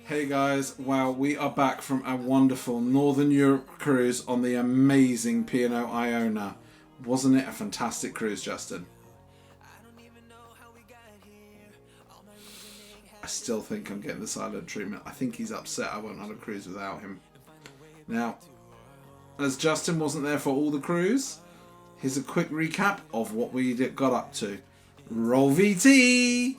Hey guys, wow, we are back from a wonderful Northern Europe cruise on the amazing P&O Iona. Wasn't it a fantastic cruise, Justin? I still think I'm getting the silent treatment. I think he's upset I won't have a cruise without him. Now, as Justin wasn't there for all the cruise, here's a quick recap of what we got up to. Roll VT!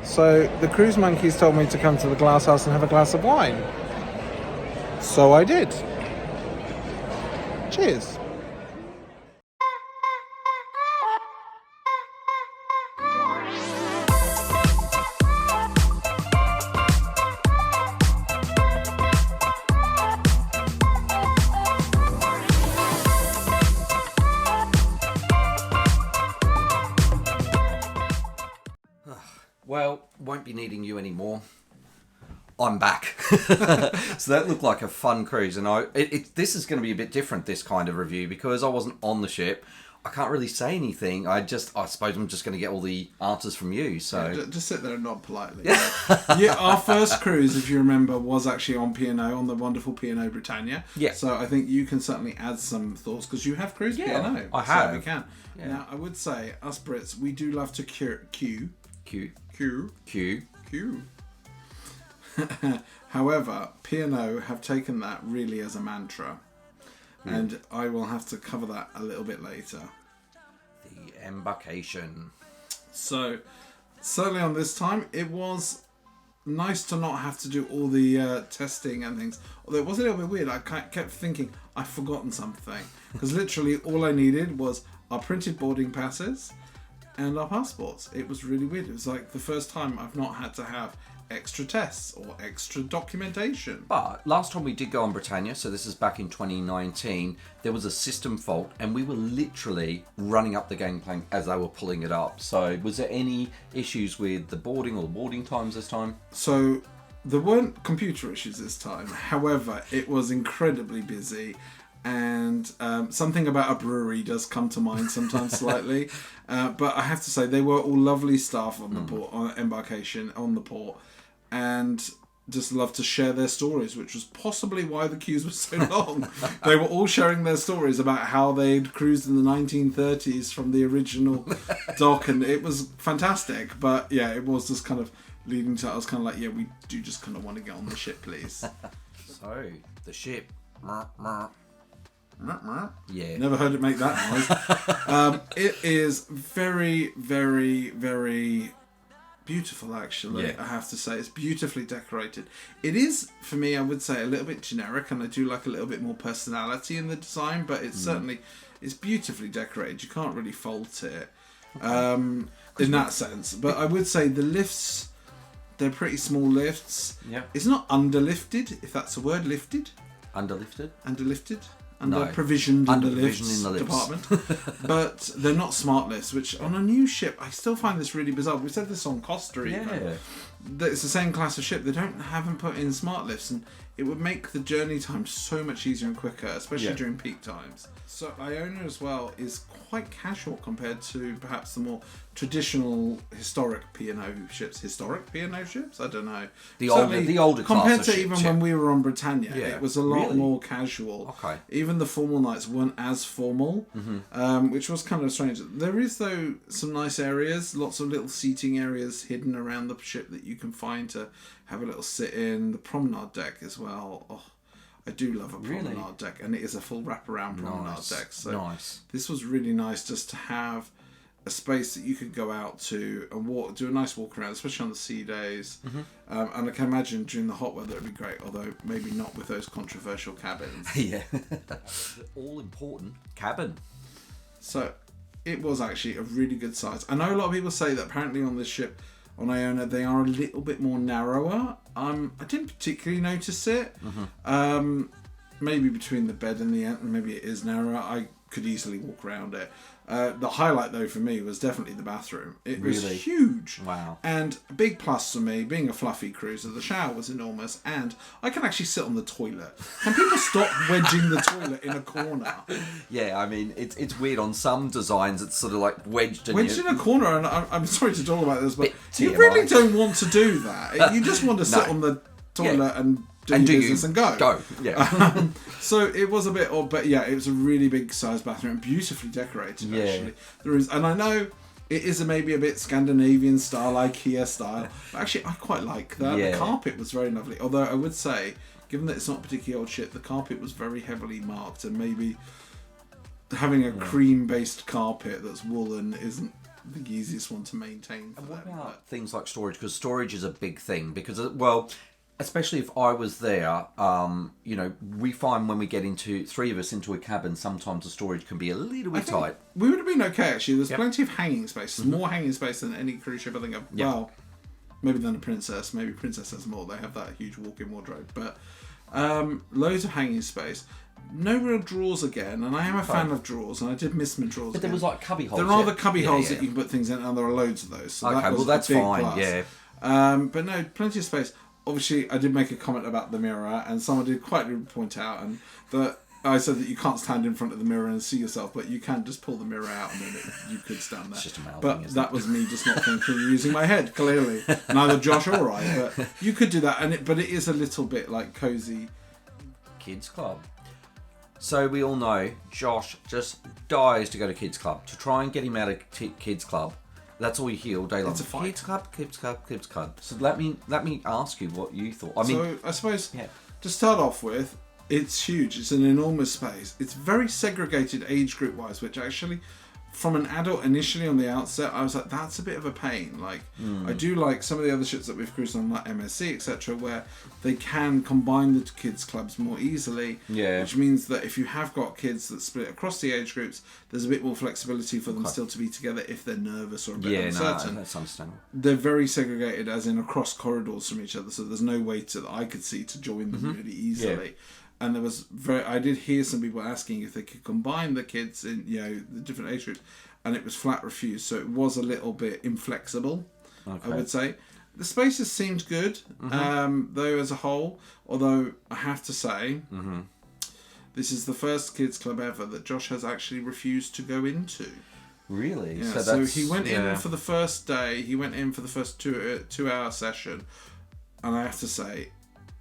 So the cruise monkeys told me to come to the glass house and have a glass of wine. So I did. Cheers. Well, won't be needing you anymore. I'm back. So that looked like a fun cruise, and this is going to be a bit different, this kind of review, because I wasn't on the ship. I can't really say anything. I suppose I'm just going to get all the answers from you. So yeah, just sit there and nod politely. Yeah, our first cruise, if you remember, was actually on P&O, on the wonderful P&O Britannia. Yeah. So I think you can certainly add some thoughts because you have cruised P&O. I have. So we can. Yeah. Now I would say us Brits, we do love to queue. However, P&O have taken that really as a mantra. And I will have to cover that a little bit later. The Embarkation. So, certainly on this time, it was nice to not have to do all the testing and things. Although it was a little bit weird. I kept thinking, I've forgotten something. Because literally all I needed was our printed boarding passes and our passports. It was really weird. It was like the first time I've not had to have extra tests or extra documentation. But last time we did go on Britannia, so this is back in 2019, there was a system fault and we were literally running up the gangplank as they were pulling it up. So was there any issues with the boarding or the boarding times this time? So there weren't computer issues this time. However, it was incredibly busy. And something about a brewery does come to mind sometimes slightly. But I have to say, they were all lovely staff on the port, on Embarkation, on the port. And just loved to share their stories, which was possibly why the queues were so long. They were all sharing their stories about how they'd cruised in the 1930s from the original dock. And it was fantastic. But yeah, it was just kind of leading to, I was kind of like, yeah, we do just kind of want to get on the ship, please. So, the ship. Yeah. Never heard it make that noise. It is very, very, very beautiful, actually. Yeah. I have to say. It's beautifully decorated. It is, for me, I would say, a little bit generic, and I do like a little bit more personality in the design, but it's certainly, it's beautifully decorated. You can't really fault it in that sense. But I would say the lifts, they're pretty small lifts. Yeah. It's not underlifted, if that's a word, lifted. Underlifted? Underlifted. No. Provisioned in the lifts in the lifts. department. But they're not smart lifts, which on a new ship, I still find this really bizarre. We said this on Costa even. Yeah. That it's the same class of ship. They haven't put in smart lifts, and it would make the journey time so much easier and quicker, especially during peak times. So Iona as well is quite casual compared to perhaps the more traditional historic P&O ships. Historic P&O ships? I don't know. The older class compared of to ship, even when we were on Britannia, Yeah. it was a lot Really? more casual. Okay. Even the formal nights weren't as formal, which was kind of strange. There is, though, some nice areas, lots of little seating areas hidden around the ship that you can find to have a little sit in. The promenade deck as well. Oh, I do love a promenade deck, and it is a full wraparound promenade deck. So this was really nice just to have a space that you could go out to and do a nice walk around, especially on the sea days. And I can imagine during the hot weather it'd be great, although maybe not with those controversial cabins. Yeah. All important cabin. So it was actually a really good size. I know a lot of people say that apparently on this ship, on Iona, they are a little bit more narrower. I didn't particularly notice it. Maybe between the bed and the end, maybe it is narrower. I could easily walk around it. The highlight, though, for me was definitely the bathroom. It was huge. Wow. And a big plus for me, being a fluffy cruiser, the shower was enormous, and I can actually sit on the toilet. Can people stop wedging the toilet in a corner? Yeah, I mean, it's weird. On some designs, it's sort of like wedged in a corner, and I'm sorry to talk about this, but Bit you TMI. really don't want to do that. You just want to sit on the toilet and do your business and go. Go, yeah. So it was a bit odd, but yeah, it was a really big size bathroom, beautifully decorated, actually. The rooms, and I know it is maybe a bit Scandinavian style, IKEA style, but actually I quite like that. Yeah. The carpet was very lovely, although I would say, given that it's not particularly old shit, the carpet was very heavily marked, and maybe having a cream-based carpet that's woolen isn't the easiest one to maintain for What them. about things like storage? Because storage is a big thing. Because, well, especially if I was there, we find when we get into three of us into a cabin, sometimes the storage can be a little bit tight. We would have been okay, actually. There's plenty of hanging space. There's more hanging space than any cruise ship I think of. Well, maybe than a Princess. Maybe Princess has more. They have that huge walk-in wardrobe. But loads of hanging space. No real drawers again, and I am a fan of drawers, and I did miss my drawers. But there was like cubby holes. There are the cubby holes that you can put things in, and there are loads of those. So okay, that's fine. Plus. Yeah. But no, plenty of space. Obviously, I did make a comment about the mirror, and someone did quite point out, and that I said that you can't stand in front of the mirror and see yourself, but you can just pull the mirror out, and then you could stand there. It's just a mouth but thing, that was me just not thinking, using my head. Clearly, neither Josh or I. But you could do that, but it is a little bit like cozy Kids Club. So we all know Josh just dies to go to Kids Club. To try and get him out of Kids Club, That's all you hear all day long. It's a fight. Kids club. So let me ask you what you thought. I mean, so I suppose to start off with, it's huge. It's an enormous space. It's very segregated age group wise, which actually, from an adult initially on the outset, I was like, that's a bit of a pain. Like, I do like some of the other ships that we've cruised on, like MSC, etc., where they can combine the kids clubs more easily. Yeah. Which means that if you have got kids that split across the age groups, there's a bit more flexibility for them still to be together if they're nervous or a bit uncertain. No, that's understandable. They're very segregated, as in across corridors from each other, so there's no way that I could see to join them really easily. Yeah. And there was I did hear some people asking if they could combine the kids in, the different age groups, and it was flat refused. So it was a little bit inflexible, I would say. The spaces seemed good, though, as a whole. Although I have to say, this is the first kids club ever that Josh has actually refused to go into. Really? Yeah. So he went in for the first day. He went in for the first 2-hour session, and I have to say,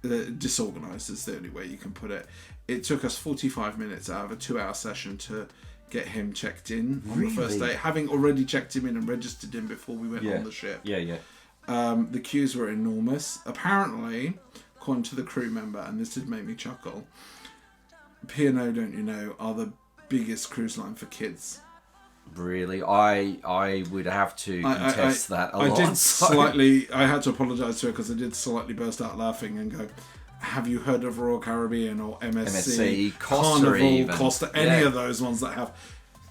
disorganised is the only way you can put it. It took us 45 minutes out of a 2-hour session to get him checked in on the first day, having already checked him in and registered him before we went on the ship. The queues were enormous. Apparently, according to the crew member, and this did make me chuckle, P&O, don't you know, are the biggest cruise line for kids. Really? I would have to contest that a lot. I had to apologise to her because I did slightly burst out laughing and go, have you heard of Royal Caribbean or MSC Costa, Carnival, Costa, any of those ones that have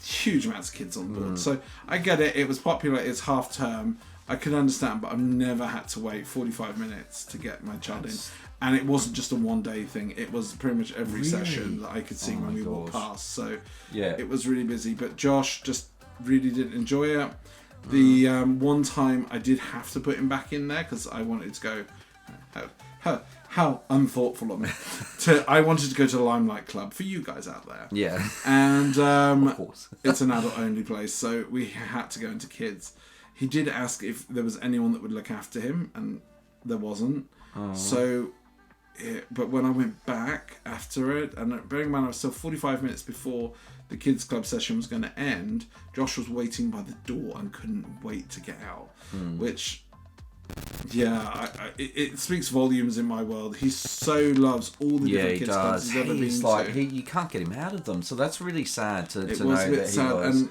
huge amounts of kids on board? So I get it. It was popular. It's half term. I can understand, but I've never had to wait 45 minutes to get my child in. And it wasn't just a one-day thing. It was pretty much every session that I could see when we walked past. So it was really busy. But Josh just really didn't enjoy it. The one time I did have to put him back in there because I wanted to go... How unthoughtful of me. I wanted to go to the Limelight Club for you guys out there. Yeah. And of course. It's an adult-only place, so we had to go into kids. He did ask if there was anyone that would look after him, and there wasn't. So... but when I went back after it, and bearing in mind I was still 45 minutes before the kids club session was going to end, Josh was waiting by the door and couldn't wait to get out, which it speaks volumes in my world. He so loves all the different kids clubs he's ever been to. You can't get him out of them, so that's really sad to know that he was. And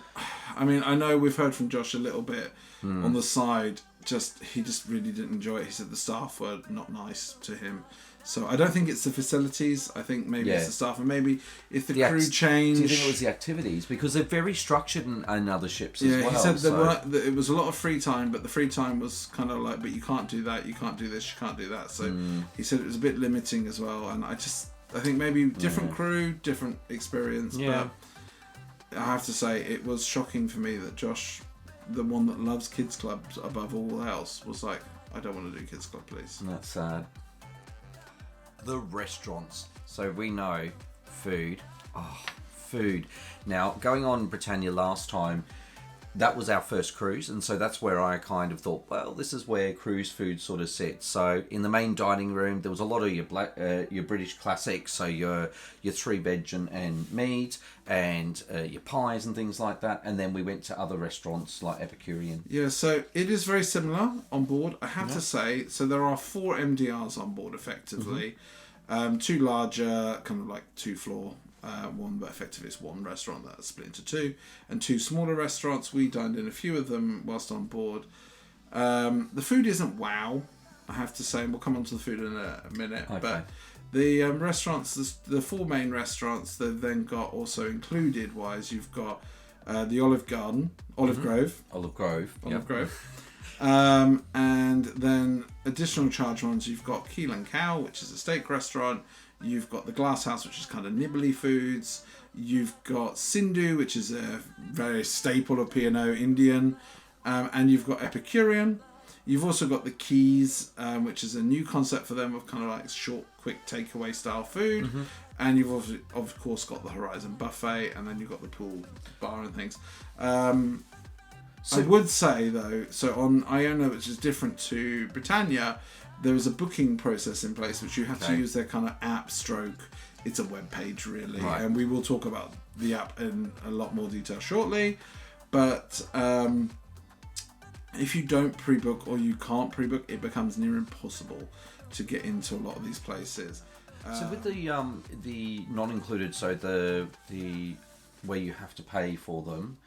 I mean, I know we've heard from Josh a little bit on the side. He just really didn't enjoy it. He said the staff were not nice to him. So I don't think it's the facilities. I think maybe it's the staff, and maybe if the crew changed. Do you think it was the activities? Because they're very structured in other ships as well. Yeah, he said it was a lot of free time, but the free time was kind of like, but you can't do that, you can't do this, you can't do that. So he said it was a bit limiting as well. And I think maybe different crew, different experience. Yeah. But I have to say, it was shocking for me that Josh, the one that loves kids clubs above all else, was like, I don't want to do kids club, please. That's sad. The restaurants. So we know food. Food. Now, going on Britannia last time, that was our first cruise, and so that's where I kind of thought, well, this is where cruise food sort of sits. So in the main dining room, there was a lot of your British classics, so your 3 veg and meat, and your pies and things like that. And then we went to other restaurants like Epicurean. Yeah, so it is very similar on board, I have to say. So there are 4 MDRs on board, effectively. 2 larger, kind of like 2-floor. One, but effectively it's one restaurant that's split into 2, and 2 smaller restaurants. We dined in a few of them whilst on board. The food isn't wow, I have to say, and we'll come on to the food in a minute. Okay. But the restaurants, the 4 main restaurants, they've then got also included wise, you've got the Olive Grove. And then additional charge ones, you've got Keel and Cow, which is a steak restaurant. You've got the Glass House, which is kind of nibbly foods. You've got Sindhu, which is a very staple of P&O Indian. And you've got Epicurean. You've also got the Keys, which is a new concept for them of kind of like short, quick takeaway style food. And you've also, of course, got the Horizon Buffet, and then you've got the pool bar and things. So I would say, though, so on Iona, which is different to Britannia, there is a booking process in place, which you have to use their kind of app stroke. It's a web page, really. Right. And we will talk about the app in a lot more detail shortly. But if you don't pre-book or you can't pre-book, it becomes near impossible to get into a lot of these places. So with the non-included, so the where you have to pay for them.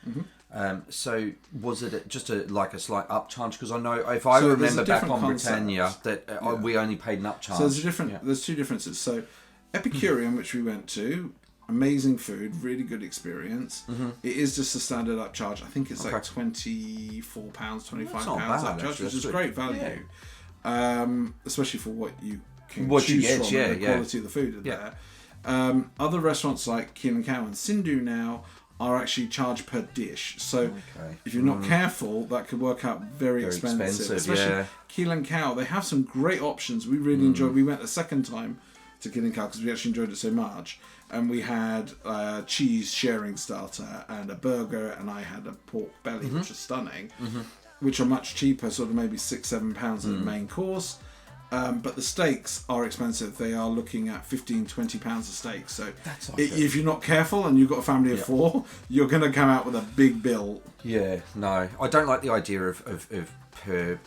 So was it just like a slight upcharge? Because I know if I remember back on Britannia that we only paid an upcharge. So there's two differences. So Epicurean, which we went to, amazing food, really good experience. It is just a standard upcharge. I think it's like £24, £25 upcharge, which is great value, especially for what you can choose from and the quality of the food there. Other restaurants like Keel and Cow and Sindhu now are actually charged per dish. So if you're not careful, that could work out very expensive. Especially Keel and Cow, they have some great options. We really enjoyed. We went a second time to Keel and Cow because we actually enjoyed it so much. And we had a cheese sharing starter and a burger, and I had a pork belly, which was stunning, which are much cheaper, sort of maybe £6-7 at the main course. But the steaks are expensive. They are looking at £15-20 a steak. So if you're not careful and you've got a family of 4, you're going to come out with a big bill. Yeah, no. I don't like the idea of per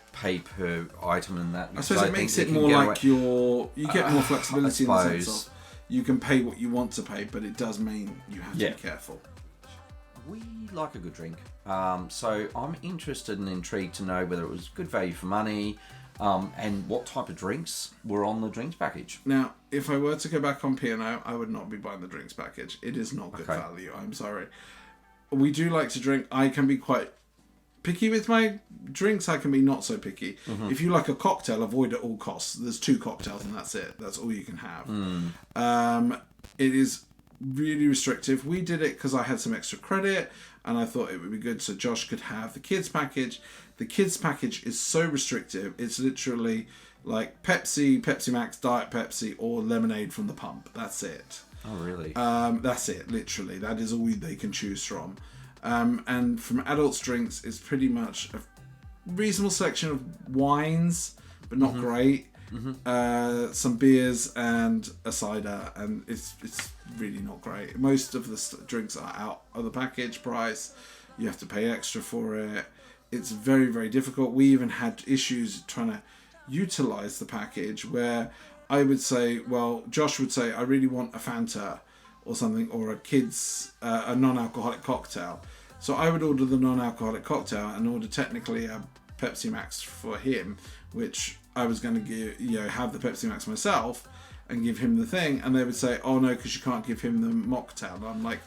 item and that. I suppose it makes it more like you get more flexibility in the sense of you can pay what you want to pay, but it does mean you have to be careful. We like a good drink. So I'm interested and intrigued to know whether it was good value for money, and what type of drinks were on the drinks package. Now, if I were to go back on P&O, I would not be buying the drinks package. It is not good value. I'm sorry. We do like to drink. I can be quite picky with my drinks. I can be not so picky. If you like a cocktail, avoid at all costs. There's 2 cocktails and that's it. That's all you can have. It is really restrictive. We did it because I had some extra credit and I thought it would be good so Josh could have the kids package. The kids package is so restrictive. It's literally like Pepsi, Pepsi Max, Diet Pepsi, or lemonade from the pump. That's it. Oh, really? That's it, literally. That is all they can choose from. And from adults' drinks, it's pretty much a reasonable selection of wines, but not great. Some beers and a cider, and it's really not great. Most of the drinks are out of the package price. You have to pay extra for it. It's very, very difficult. We even had issues trying to utilize the package where I would say, well, Josh would say, I really want a Fanta or something, or a kid's, a non-alcoholic cocktail. So I would order the non-alcoholic cocktail and order technically a Pepsi Max for him, which I was going to give, have the Pepsi Max myself and give him the thing. And they would say, oh no, because you can't give him the mocktail. And I'm like,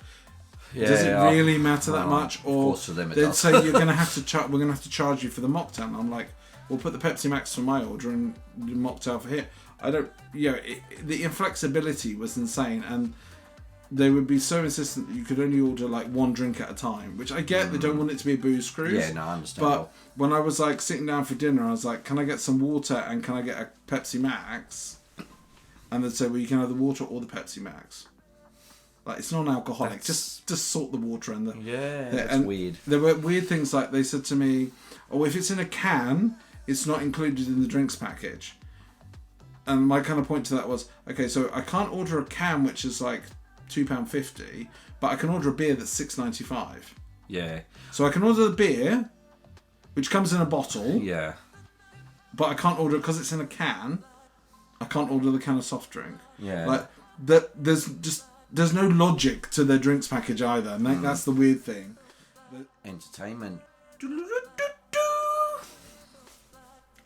does it really matter that much? Or they'd say you're going to have to we're going to have to charge you for the mocktail. And I'm like, we'll put the Pepsi Max for my order and the mocktail for him. I don't, the inflexibility was insane, and they would be so insistent that you could only order like 1 drink at a time, which I get. They don't want it to be a booze cruise. Yeah, no, I understand. But when I was like sitting down for dinner, I was like, can I get some water and can I get a Pepsi Max? And they'd say, well, you can have the water or the Pepsi Max. Like, it's non-alcoholic. Just sort the water and the... that's weird. There were weird things like they said to me, oh, if it's in a can, it's not included in the drinks package. And my kind of point to that was, okay, so I can't order a can which is like £2.50, but I can order a beer that's $6.95. Yeah. So I can order the beer, which comes in a bottle. Yeah. But I can't order, because it's in a can, I can't order the can of soft drink. Yeah. Like, there's no logic to their drinks package either, and that's the weird thing. Entertainment.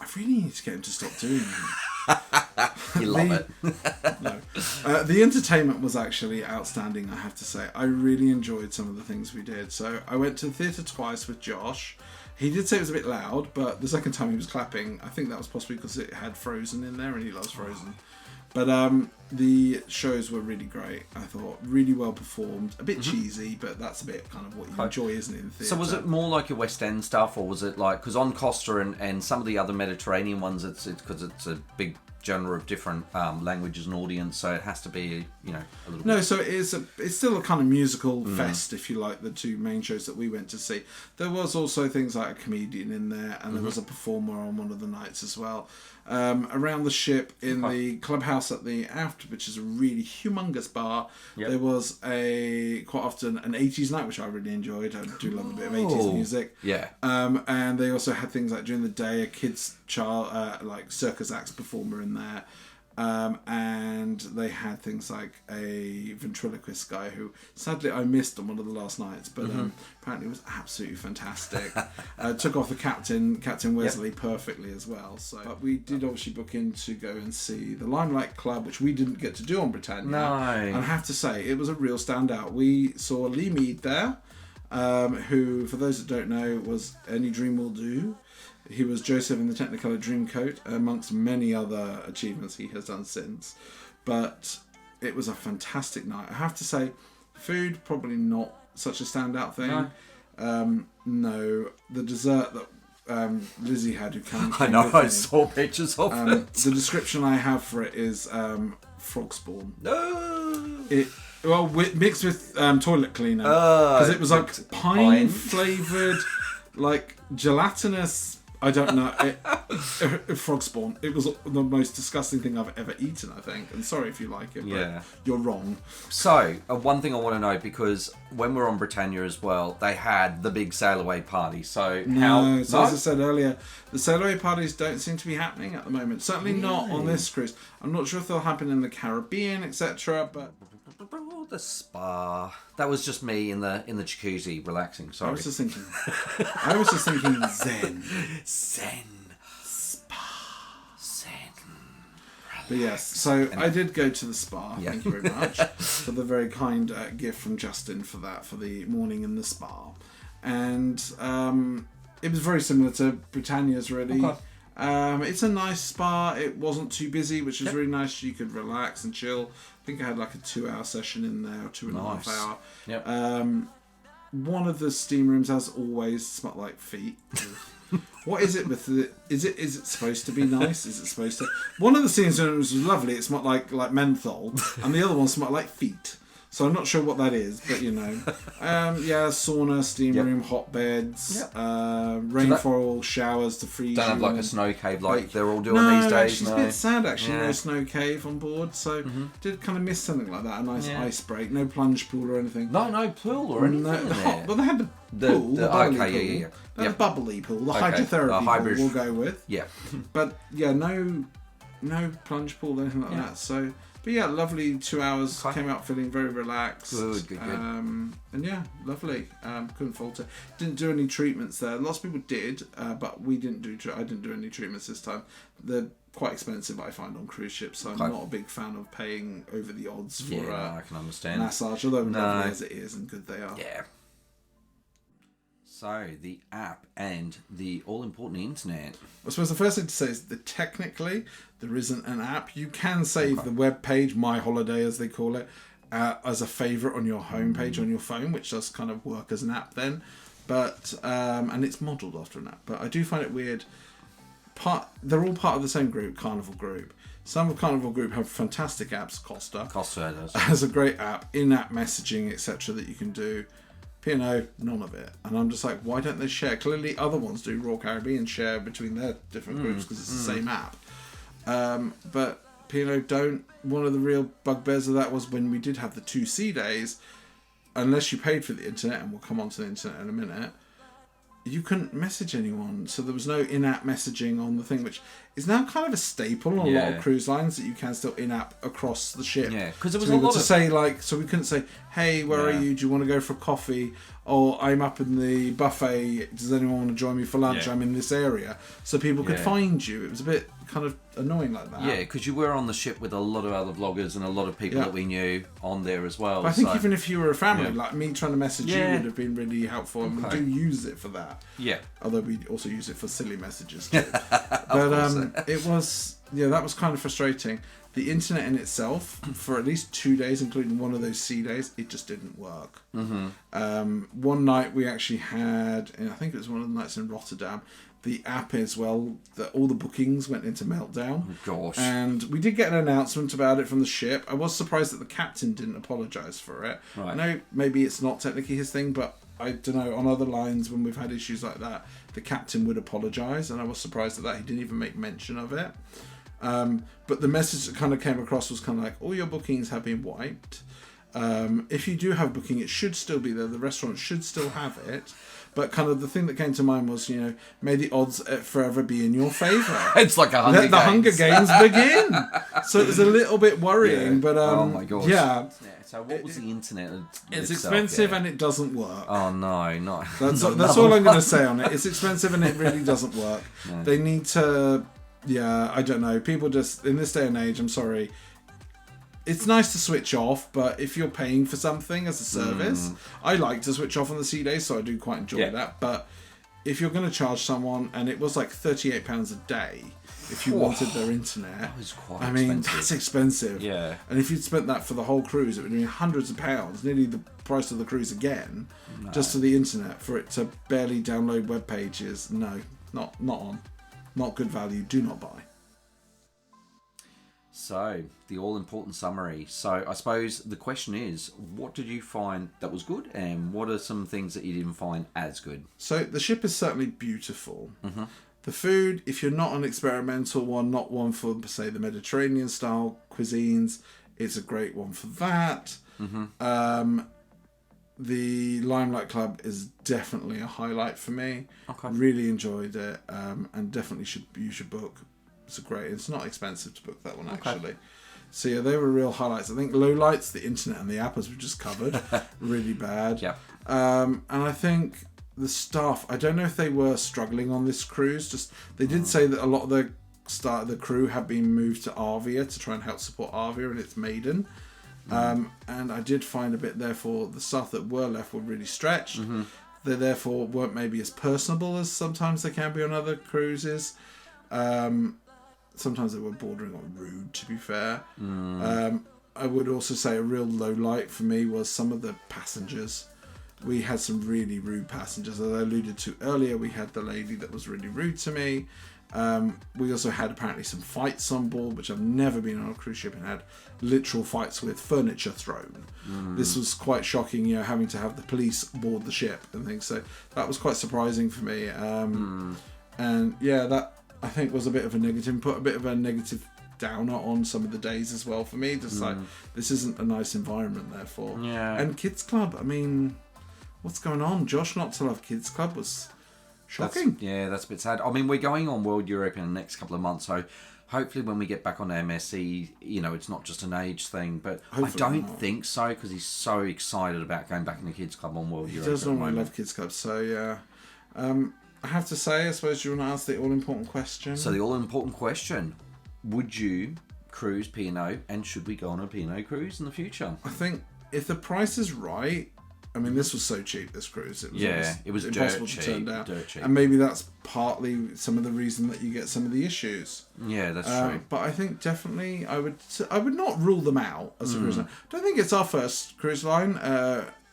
I really need to get him to stop doing that. You love it. No. The entertainment was actually outstanding, I have to say. I really enjoyed some of the things we did. So I went to the theatre twice with Josh. He did say it was a bit loud, but the second time he was clapping. I think that was possibly because it had Frozen in there and he loves Frozen. But the shows were really great, I thought. Really well performed. A bit cheesy, but that's a bit kind of what you enjoy, isn't it, in the theatre? So was it more like your West End stuff, or was it like... Because on Costa and some of the other Mediterranean ones, it's because it's a big genre of different languages and audience, so it has to be, you know, a little No, bit... so it's still a kind of musical fest, if you like, the two main shows that we went to see. There was also things like a comedian in there, and there was a performer on one of the nights as well. Around the ship, in the clubhouse at the aft, which is a really humongous bar, there was quite often an 80s night, which I really enjoyed. I do love a bit of 80s music. Yeah. And they also had things like during the day, a kids' like circus acts performer in there. And they had things like a ventriloquist guy who sadly I missed on one of the last nights, but apparently it was absolutely fantastic. Took off the Captain Wesley perfectly as well. So, but we did obviously book in to go and see the Limelight Club, which we didn't get to do on Britannia. No. And I have to say, it was a real standout. We saw Lee Mead there, who, for those that don't know, was Any Dream Will Do. He was Joseph in the Technicolor Dreamcoat, amongst many other achievements he has done since. But it was a fantastic night. I have to say, food, probably not such a standout thing. No, the dessert that Lizzie had who came I know, with I me, saw pictures of it. The description I have for it is frog spawn. No. Mixed with toilet cleaner. Because it was like pine flavoured, like gelatinous... I don't know. Frog spawn. It was the most disgusting thing I've ever eaten, I think. And sorry if you like it, but you're wrong. So, one thing I want to know, because when we were on Britannia as well, they had the big sail away party. So, as I said earlier, the sail away parties don't seem to be happening at the moment. Certainly not on this cruise. I'm not sure if they'll happen in the Caribbean, etc. But the spa. That was just me in the jacuzzi relaxing. Sorry. I was just thinking zen. Spa. Zen. But yes, so I did go to the spa. Thank you very much for the very kind gift from Justin for the morning in the spa, and it was very similar to Britannia's really. Okay. It's a nice spa. It wasn't too busy, which is really nice. You could relax and chill. I think I had like a 2-hour session in there, or 2.5 hour. Yep. One of the steam rooms, as always, smelled like feet. What is it with the? Is it supposed to be nice? Is it supposed to? One of the steam rooms was lovely. It smelled like menthol, and the other one smelled like feet. So I'm not sure what that is, but you know, sauna, steam room, hot beds, rainfall showers to freeze. Don't have like a snow cave like they're all doing these days. It's a bit sad actually. No snow cave on board, so did kind of miss something like that. A nice ice break, no plunge pool or anything. No pool or anything. Well, they had the pool, the bubbly pool. Yeah. The bubbly pool, the hydrotherapy pool we'll go with. Yeah. But yeah, no plunge pool or anything like that. So. But yeah, lovely 2 hours. Came out feeling very relaxed. Good. And yeah, lovely. Couldn't fault it. Didn't do any treatments there. Lots of people did, but we didn't do. I didn't do any treatments this time. They're quite expensive, I find, on cruise ships. So I'm not a big fan of paying over the odds for I can understand. massage. Although lovely as it is and good they are. Yeah. So, the app and the all-important internet. I suppose the first thing to say is that technically there isn't an app. You can save the web page, My Holiday as they call it, as a favourite on your homepage on your phone, which does kind of work as an app then. But and it's modelled after an app. But I do find it weird. They're all part of the same group, Carnival Group. Some of Carnival Group have fantastic apps. Costa does. Has a great app, in-app messaging, etc. that you can do. P&O, none of it. And I'm just like, why don't they share? Clearly other ones do. Royal Caribbean share between their different groups because it's the same app. But P&O don't. One of the real bugbears of that was when we did have the 2C days, unless you paid for the internet, and we'll come on to the internet in a minute, you couldn't message anyone. So there was no in-app messaging on the thing, which is now kind of a staple on a lot of cruise lines, that you can still in-app across the ship. Yeah, because there was a lot of... say, like, so we couldn't say, hey, where are you? Do you want to go for coffee? Or I'm up in the buffet. Does anyone want to join me for lunch? I'm in this area. So people could find you. It was a bit kind of annoying like that. Yeah, because you were on the ship with a lot of other vloggers and a lot of people that we knew on there as well. But I think even if you were a family, like me trying to message you would have been really helpful. And we do use it for that. that. Yeah. Although we also use it for silly messages too. But it was, that was kind of frustrating. The internet in itself, for at least 2 days, including one of those sea days, it just didn't work. One night we actually had, and I think it was one of the nights in Rotterdam, the app as well, all the bookings went into meltdown. Oh, gosh. And we did get an announcement about it from the ship. I was surprised that the captain didn't apologise for it. Right. I know maybe it's not technically his thing, but I don't know, on other lines when we've had issues like that, the captain would apologise, and I was surprised at that. He didn't even make mention of it. But the message that kind of came across was kind of like, all your bookings have been wiped. If you do have booking, it should still be there. The restaurant should still have it. But kind of the thing that came to mind was, may the odds forever be in your favour. It's like a Hunger Games. Let the Hunger Games begin. So it was a little bit worrying, but oh my gosh. Yeah. So what was the internet? It's itself? expensive and it doesn't work. Oh no, not. That's all I'm going to say on it. It's expensive and it really doesn't work. No. They need to. Yeah, I don't know. People just, in this day and age, I'm sorry, it's nice to switch off, but if you're paying for something as a service, I like to switch off on the sea days, so I do quite enjoy that. But if you're going to charge someone, and it was like £38 a day if you wanted their internet, that was quite expensive. That's expensive. Yeah. And if you'd spent that for the whole cruise, it would be hundreds of pounds, nearly the price of the cruise again, just for the internet, for it to barely download web pages. No, not on. Not good value. Do not buy. So, the all-important summary. So, I suppose the question is, what did you find that was good, and what are some things that you didn't find as good? So, the ship is certainly beautiful. The food, if you're not an experimental one, not one for, say, the Mediterranean style cuisines, it's a great one for that. The Limelight Club is definitely a highlight for me. Okay. Really enjoyed it, and definitely you should book. It's not expensive to book that one actually. So yeah, they were real highlights. I think lowlights, the internet and the app, as we've just covered, really bad. Yeah. And I think the staff, I don't know if they were struggling on this cruise. Just they did say that a lot of the crew have been moved to Arvia to try and help support Arvia and its maiden. And I did find a bit, therefore, the staff that were left were really stretched. They therefore weren't maybe as personable as sometimes they can be on other cruises. Sometimes they were bordering on rude, to be fair. I would also say a real low light for me was some of the passengers. We had some really rude passengers. As I alluded to earlier, we had the lady that was really rude to me. We also had apparently some fights on board, which I've never been on a cruise ship and had literal fights with furniture thrown. This was quite shocking, having to have the police board the ship and things. So that was quite surprising for me. And yeah, that I think was a bit of a negative, put a bit of a negative downer on some of the days as well for me. Just like, this isn't a nice environment, therefore. Yeah. And Kids Club, I mean, what's going on? Josh not to love Kids Club was shocking. That's a bit sad. I mean, we're going on World Europe in the next couple of months, so hopefully when we get back on MSC, it's not just an age thing, but hopefully I don't think so, because he's so excited about going back in the Kids Club on World Europe. He does normally love Kids Club, so yeah. I have to say, I suppose you want to ask the all-important question. So the all-important question, would you cruise P&O, and should we go on a P&O cruise in the future? I think if the price is right, I mean, this was so cheap, this cruise. It was impossible to turn down. Dirt cheap. And maybe that's partly some of the reason that you get some of the issues. Yeah, that's true. But I think definitely I would not rule them out as a cruise line. I don't think it's our first cruise line,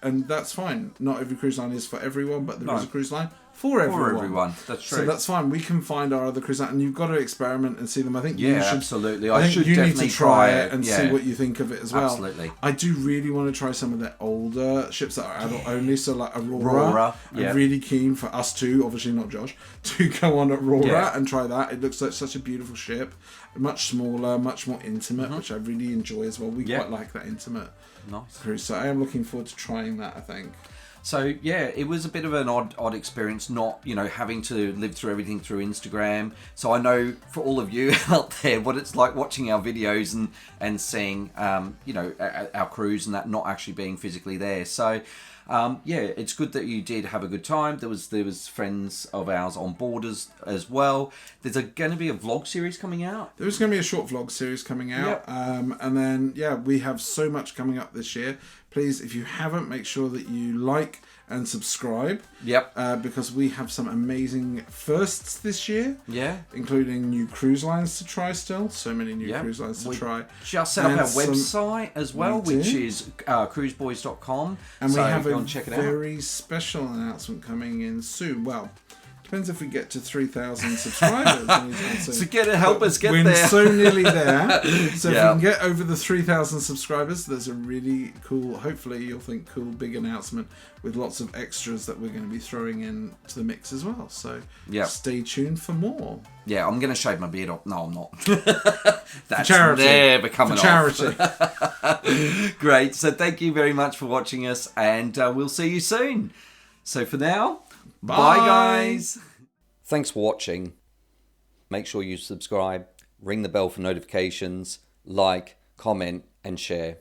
and that's fine. Not every cruise line is for everyone, but there is a cruise line for everyone. That's true. So that's fine. We can find our other cruise line, and you've got to experiment and see them. I think you should. Absolutely. I think should you definitely need to try it and see what you think of it as well. Absolutely. I do really want to try some of the older ships that are adult only, so like Aurora. I'm really keen for us two, obviously not Josh, to go on Aurora and try that. It looks like such a beautiful ship, much smaller, much more intimate, which I really enjoy as well. We quite like that intimate cruise, so I am looking forward to trying that, I think. So yeah, it was a bit of an odd experience, not having to live through everything through Instagram. So I know for all of you out there what it's like watching our videos and seeing our cruise and that not actually being physically there. So it's good that you did have a good time. There was friends of ours on board as well. There's going to be a vlog series coming out. There's going to be a short vlog series coming out. And then we have so much coming up this year. Please, if you haven't, make sure that you like and subscribe. Yep. Because we have some amazing firsts this year. Yeah. Including new cruise lines to try still. So many new cruise lines to try. Just set up our website as well, which is cruiseboys.com. And so we have a check it very special announcement coming in soon. Well, depends if we get to 3,000 subscribers. Help us get there. We're so nearly there. So if we can get over the 3,000 subscribers, there's a really cool, hopefully you'll think cool, big announcement with lots of extras that we're going to be throwing in to the mix as well. So stay tuned for more. Yeah, I'm going to shave my beard off. No, I'm not. That's charity. Never coming for charity. off. Great. So thank you very much for watching us, and we'll see you soon. So for now, bye guys. Thanks for watching. Make sure you subscribe, ring the bell for notifications, like, comment and share.